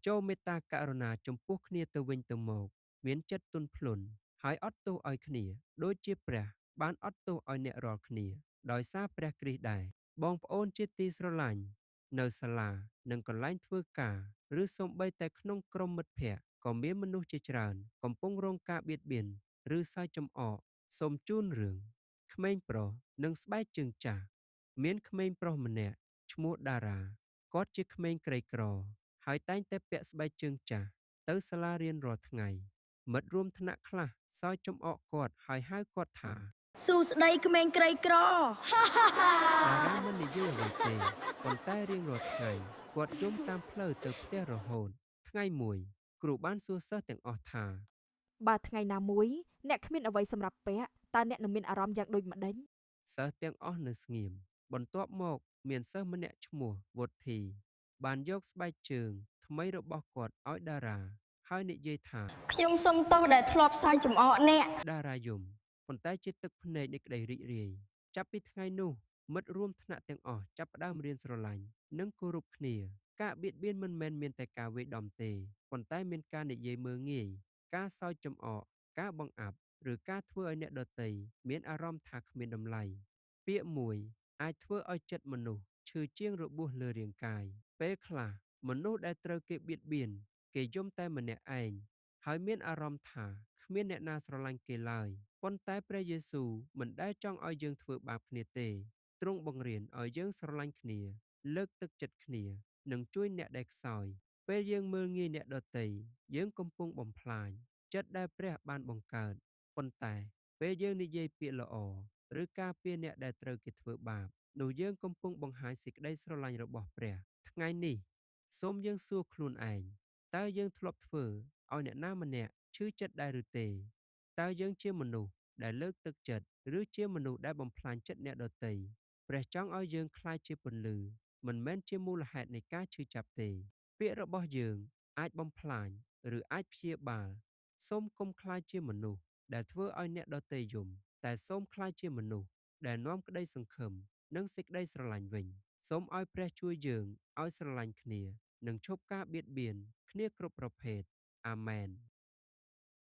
ចូលមេត្តាករុណាចំពោះគ្នាទៅវិញទៅមកមានចិត្តទន់ភ្លន់ហើយអត់ទោសឲ្យគ្នាដូចជាព្រះបានអត់ទោសឲ្យអ្នករាល់គ្នាដោយសារព្រះគ្រីស្ទដែរបងប្អូនជាទីស្រឡាញ់នៅសាលានិងកន្លែងធ្វើការឬសូម្បីតែក្នុងក្រុមមិត្តភ័ក្តិក៏មានមនុស្សជាច្រើនកំពុងរងការបៀតបៀនឬសើចចំអកសូមជូនរឿងក្មេងប្រុសនិងស្បែកជើងចាស់មានក្មេងប្រុសម្នាក់ឈ្មោះតារាគាត់ជាក្មេងក្រីក្រហើយតែងតែពាក់ស្បែកជើងចាស់ទៅសាលារៀនរាល់ថ្ងៃមិត្តរួមថ្នាក់ខ្លះសើចចំអកគាត់ហើយហៅគាត់ថាសួស្ដីក្មេងក្រីក្រ តារាមិននិយាយអ្វីទេប៉ុន្តែរៀងរាល់ថ្ងៃគាត់យំតាមផ្លូវទៅផ្ទះរហូតថ្ងៃមួយគ្រូបានសួរសិស្សទាំងអស់ថា បើថ្ងៃណាមួយអ្នកគ្មានអ្វីសម្រាប់ពាក់តើអ្នកនឹងមានអារម្មណ៍យ៉ាងដូចម្តេចសិស្សទាំងអស់នៅស្ងៀមបន្ទាប់មកមានសិស្សម្នាក់ឈ្មោះវុធីបានយកស្បែកជើងថ្មីរបស់គាត់ឲ្យតារាហើយនិយាយថាខ្ញុំសុំទោសដែលធ្លាប់សើចចំអកអ្នកតារាយំប៉ុន្តែជាទឹកភ្នែកនៃក្តីរីករាយចាប់ពីថ្ងៃនោះមិត្តរួមថ្នាក់ទាំងអស់ចាប់ផ្ដើមរៀនស្រឡាញ់និងគោរពគ្នាការបៀតបៀនមិនមែនមានតែការវាយដំទេប៉ុន្តែមានការនិយាយមើលងាយការសើចចំអកការបង្អាប់ឬការធ្វើឲ្យអ្នកដទៃមានអារម្មណ៍ថាគ្មានតម្លៃ ពាក្យមួយអាចធ្វើឲ្យចិត្តមនុស្សឈឺជាងរបួសលើរាងកាយពេលខ្លះមនុស្សដែលត្រូវគេបៀតបៀនគេយំតែម្នាក់ឯងហើយមានអារម្មណ៍ថាគ្មានអ្នកណាស្រឡាញ់គេឡើយប៉ុន្តែព្រះយេស៊ូវមិនដែលចង់ឲ្យយើងធ្វើបាបគ្នាទេទ្រង់បង្រៀនឲ្យយើងស្រឡាញ់គ្នាលើកទឹកចិត្តគ្នានិងជួយអ្នកដែលខ្សោយពេលយើងមើលងាយអ្នកដទៃយើងកំពុងបំផ្លាញចិត្តដែលព្រះបានបង្កើតប៉ុន្តែពេលយើងនិយាយពាក្យល្អ ឬការពារអ្នកដែលត្រូវគេធ្វើបាបនោះយើងកំពុងបង្ហាញសេចក្តីស្រឡាញ់របស់ព្រះថ្ងៃនេះសូមយើងសួរខ្លួនឯងតើយើងធ្លាប់ធ្វើឲ្យអ្នកណាម្នាក់ឈឺចិត្តដែរឬទេតើយើងជាមនុស្សដែលលើកទឹកចិត្តឬជាមនុស្សដែលបំផ្លាញចិត្តអ្នកដទៃព្រះចង់ឲ្យយើងក្លាយជាពន្លឺមិនមែនជាមូលហេតុនៃការឈឺចាប់ទេពាក្យរបស់យើងអាចបំផ្លាញឬអាចព្យាបាលសូមកុំក្លាយជាមនុស្សដែលធ្វើឲ្យអ្នកដទៃយំ តែសូមក្លាយជាមនុស្សដែលនាំក្តីសង្ឃឹមនិងសេចក្តីស្រឡាញ់វិញសូមឲ្យព្រះជួយយើងឲ្យស្រឡាញ់គ្នានិងឈប់ការបៀតបៀនគ្នាគ្រប់ប្រភេទអាមែន